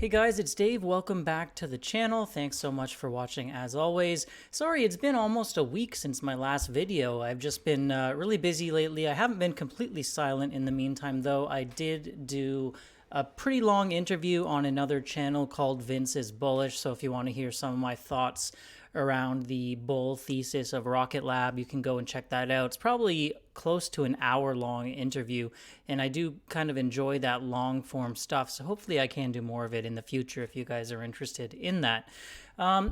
Hey guys, it's Dave. Welcome back to the channel. Thanks so much for watching as always. Sorry, it's been almost a week since my last video. I've just been really busy lately. I haven't been completely silent in the meantime though. I did do a pretty long interview on another channel called Vince is Bullish. So if you want to hear some of my thoughts around the bull thesis of Rocket Lab, you can go and check that out. It's probably close to an hour-long interview, and I do kind of enjoy that long-form stuff, so hopefully I can do more of it in the future if you guys are interested in that.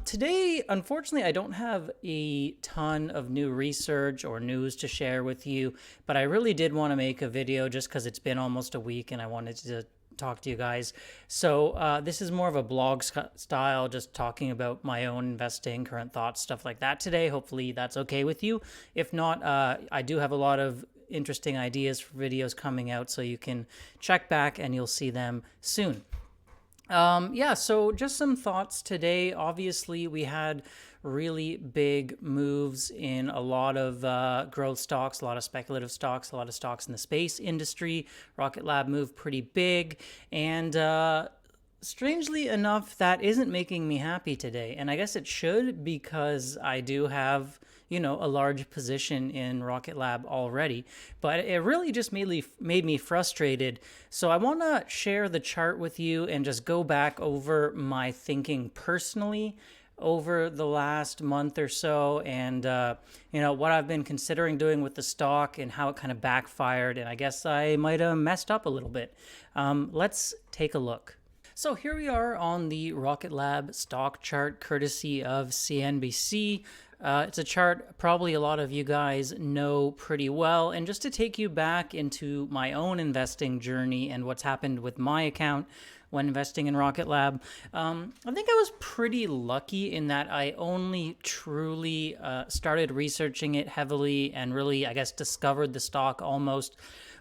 Today, unfortunately, I don't have a ton of new research or news to share with you, but I really did want to make a video just because it's been almost a week and I wanted to talk to you guys. So this is more of a blog style, just talking about my own investing, current thoughts, stuff like that today. Hopefully that's okay with you. If not, I do have a lot of interesting ideas for videos coming out, so you can check back and you'll see them soon. Yeah, so just some thoughts today. Obviously, we had really big moves in a lot of growth stocks, a lot of speculative stocks, a lot of stocks in the space industry. Rocket Lab moved pretty big, and strangely enough, that isn't making me happy today. And I guess it should, because I do have, you know, a large position in Rocket Lab already, but it really just made me frustrated. So I want to share the chart with you and just go back over my thinking personally over the last month or so, and you know, what I've been considering doing with the stock and how it kind of backfired, and I guess I might have messed up a little bit. Let's take a look. So here we are on the Rocket Lab stock chart, courtesy of CNBC. It's a chart probably a lot of you guys know pretty well. And just to take you back into my own investing journey and what's happened with my account when investing in Rocket Lab, I think I was pretty lucky in that I only truly started researching it heavily and really, I guess, discovered the stock almost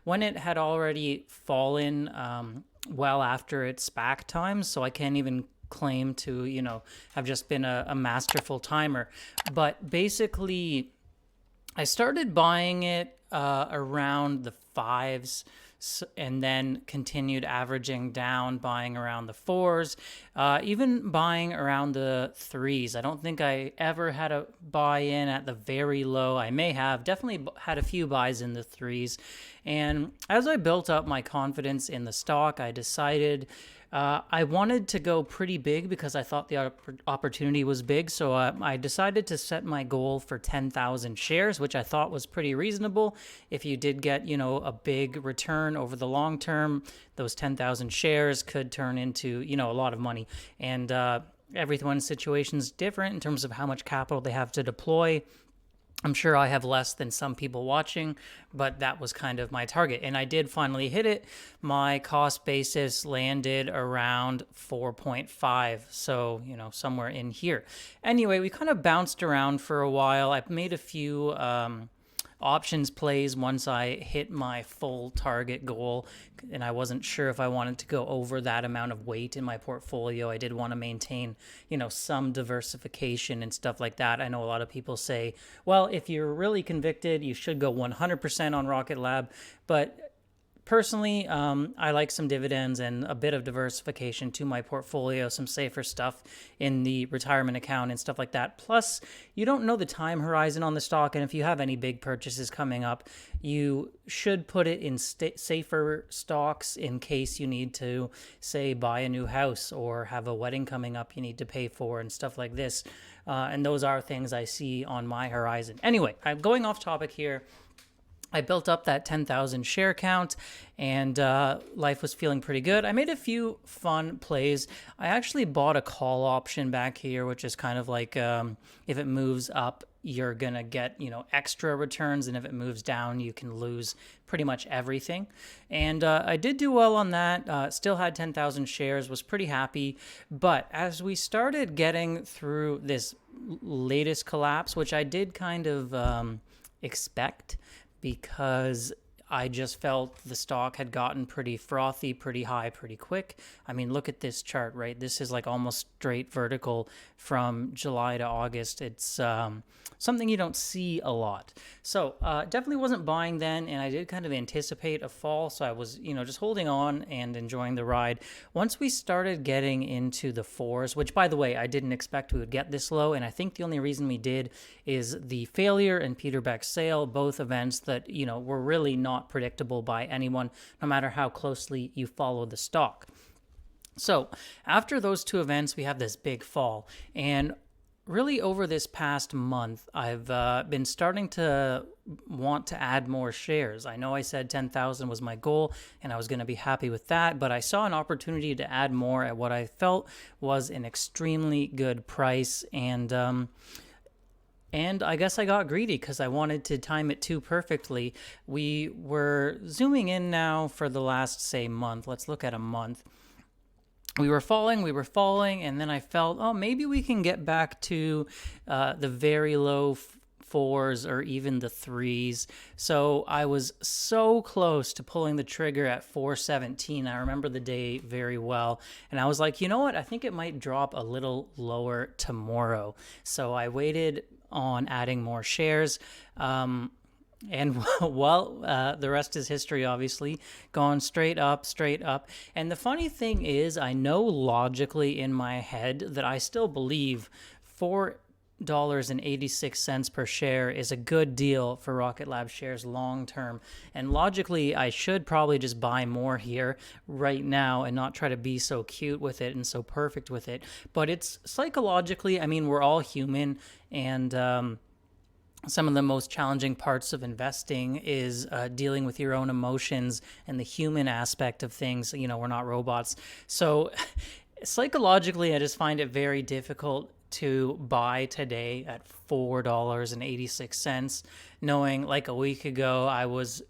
when it had already fallen well after its SPAC time. So I can't even claim to, you know, have just been a masterful timer. But basically, I started buying it around the fives, and then continued averaging down, buying around the fours, even buying around the threes. I don't think I ever had a buy in at the very low. I may have, definitely had a few buys in the threes. And as I built up my confidence in the stock, I decided I wanted to go pretty big because I thought the opportunity was big. So I decided to set my goal for 10,000 shares, which I thought was pretty reasonable. If you did get, you know, a big return over the long term, those 10,000 shares could turn into, you know, a lot of money. And everyone's situation is different in terms of how much capital they have to deploy. I'm sure I have less than some people watching, but that was kind of my target. And I did finally hit it. My cost basis landed around 4.5. So, you know, somewhere in here. Anyway, we kind of bounced around for a while. I made a few options plays once I hit my full target goal, and I wasn't sure if I wanted to go over that amount of weight in my portfolio. I did want to maintain, you know, some diversification and stuff like that. I know a lot of people say, well, if you're really convicted, you should go 100% on Rocket Lab, but personally, I like some dividends and a bit of diversification to my portfolio, some safer stuff in the retirement account and stuff like that. Plus, you don't know the time horizon on the stock, and if you have any big purchases coming up, you should put it in safer stocks in case you need to, say, buy a new house or have a wedding coming up you need to pay for and stuff like this. And those are things I see on my horizon. Anyway, I'm going off topic here. I built up that 10,000 share count, and life was feeling pretty good. I made a few fun plays. I actually bought a call option back here, which is kind of like if it moves up, you're going to get, you know, extra returns, and if it moves down, you can lose pretty much everything. And I did do well on that. Still had 10,000 shares, was pretty happy. But as we started getting through this latest collapse, which I did kind of expect, because I just felt the stock had gotten pretty frothy, pretty high, pretty quick. I mean, look at this chart, right? This is like almost straight vertical from July to August. It's something you don't see a lot. So definitely wasn't buying then, and I did kind of anticipate a fall, so I was, just holding on and enjoying the ride. Once we started getting into the fours, which, by the way, I didn't expect we would get this low, and I think the only reason we did is the failure and Peter Beck's sale, both events that, were really not predictable by anyone, no matter how closely you follow the stock. So after those two events, we have this big fall, and really over this past month, I've been starting to want to add more shares. I know I said 10,000 was my goal and I was going to be happy with that, but I saw an opportunity to add more at what I felt was an extremely good price, and I guess I got greedy because I wanted to time it too perfectly. We were zooming in now for the last, say, month. Let's look at a month. We were falling, and then I felt, maybe we can get back to the very low fours or even the threes. So I was so close to pulling the trigger at 417. I remember the day very well. And I was like, you know what? I think it might drop a little lower tomorrow. So I waited on adding more shares. And well, the rest is history, obviously. Gone straight up. And the funny thing is, I know logically in my head that I still believe $4.86 per share is a good deal for Rocket Lab shares long term. And logically, I should probably just buy more here right now and not try to be so cute with it and so perfect with it. But it's psychologically, I mean, we're all human, and some of the most challenging parts of investing is dealing with your own emotions and the human aspect of things. We're not robots. So psychologically, I just find it very difficult to buy today at $4.86, knowing like a week ago I was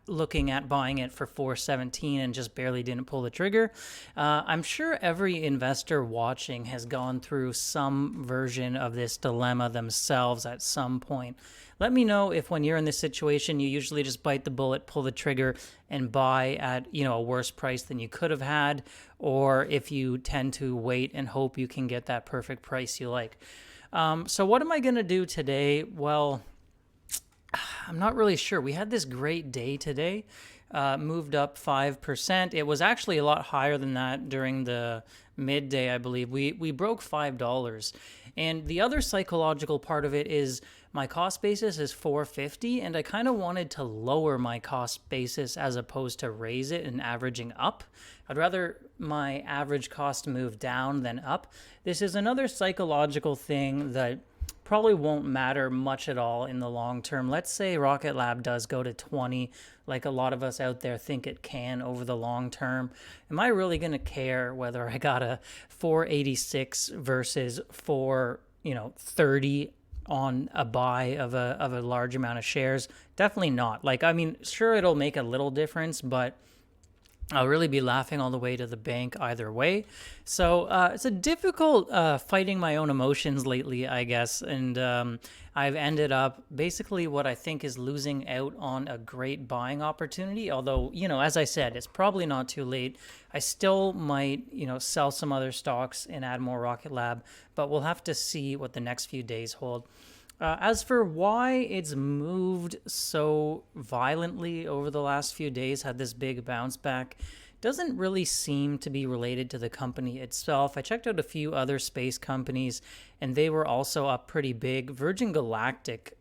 looking at buying it for $4.17 and just barely didn't pull the trigger. I'm sure every investor watching has gone through some version of this dilemma themselves at some point. Let me know if when you're in this situation, you usually just bite the bullet, pull the trigger, and buy at a worse price than you could have had, or if you tend to wait and hope you can get that perfect price you like. So what am I going to do today? Well, I'm not really sure. We had this great day today, moved up 5%. It was actually a lot higher than that during the midday, I believe. We broke $5. And the other psychological part of it is my cost basis is $4.50, and I kind of wanted to lower my cost basis as opposed to raise it and averaging up. I'd rather my average cost move down than up. This is another psychological thing that probably won't matter much at all in the long term. Let's say Rocket Lab does go to 20, like a lot of us out there think it can over the long term. Am I really going to care whether I got a 486 versus 430 on a buy of a large amount of shares? Definitely not. Sure, it'll make a little difference, but I'll really be laughing all the way to the bank either way. So it's a difficult fighting my own emotions lately, I guess. And I've ended up basically what I think is losing out on a great buying opportunity. Although, as I said, it's probably not too late. I still might, sell some other stocks and add more Rocket Lab, but we'll have to see what the next few days hold. As for why it's moved so violently over the last few days, had this big bounce back, doesn't really seem to be related to the company itself. I checked out a few other space companies, and they were also up pretty big. Virgin Galactic,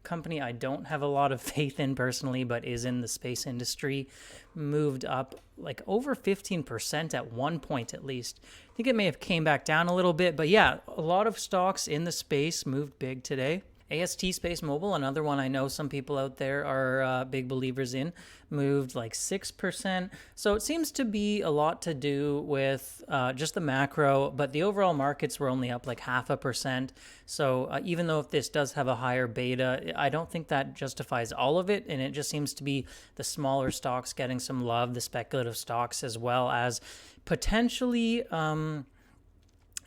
company I don't have a lot of faith in personally, but is in the space industry, moved up like over 15% at one point at least. I think it may have came back down a little bit, but yeah, a lot of stocks in the space moved big today. AST Space Mobile, another one I know some people out there are big believers in, moved like 6%. So it seems to be a lot to do with just the macro, but the overall markets were only up like 0.5%. So even though if this does have a higher beta, I don't think that justifies all of it. And it just seems to be the smaller stocks getting some love, the speculative stocks, as well as potentially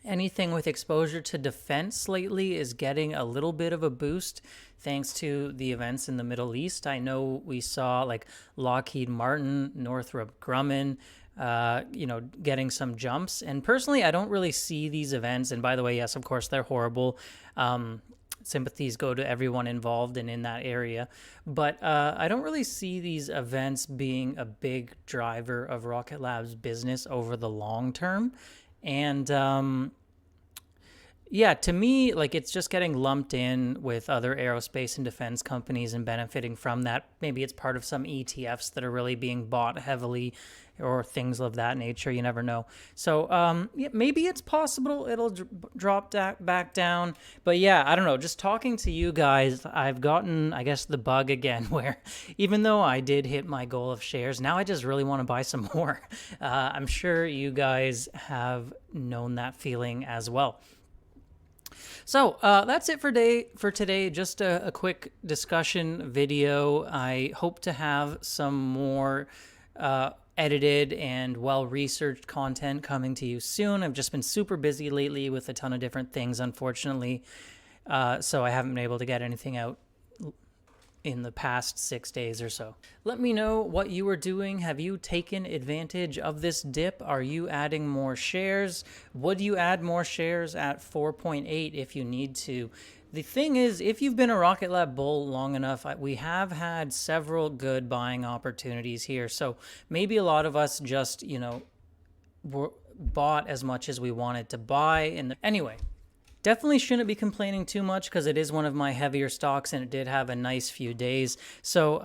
Anything with exposure to defense lately is getting a little bit of a boost thanks to the events in the Middle East. I know we saw like Lockheed Martin, Northrop Grumman, getting some jumps. And personally, I don't really see these events. And by the way, yes, of course, they're horrible. Sympathies go to everyone involved and in that area. But I don't really see these events being a big driver of Rocket Lab's business over the long term. And yeah, to me, like it's just getting lumped in with other aerospace and defense companies and benefiting from that. Maybe it's part of some ETFs that are really being bought heavily or things of that nature. You never know. So yeah, maybe it's possible it'll drop back down. But yeah, I don't know. Just talking to you guys, I've gotten, I guess, the bug again where even though I did hit my goal of shares, now I just really want to buy some more. I'm sure you guys have known that feeling as well. So that's it for today. Just a quick discussion video. I hope to have some more edited and well-researched content coming to you soon. I've just been super busy lately with a ton of different things, unfortunately. So I haven't been able to get anything out in the past 6 days or so. Let me know what you are doing. Have you taken advantage of this dip? Are you adding more shares? Would you add more shares at 4.8 if you need to? The thing is, if you've been a Rocket Lab bull long enough, we have had several good buying opportunities here. So maybe a lot of us just, bought as much as we wanted to buy. And anyway, definitely shouldn't be complaining too much because it is one of my heavier stocks and it did have a nice few days. So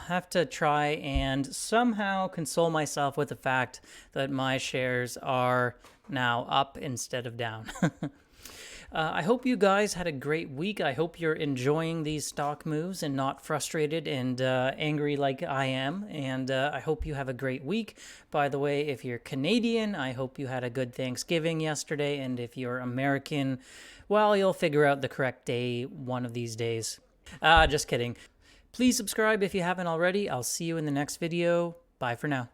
have to try and somehow console myself with the fact that my shares are now up instead of down. I hope you guys had a great week. I hope you're enjoying these stock moves and not frustrated and angry like I am. And I hope you have a great week. By the way, if you're Canadian, I hope you had a good Thanksgiving yesterday. And if you're American, well, you'll figure out the correct day one of these days. Just kidding. Please subscribe if you haven't already. I'll see you in the next video. Bye for now.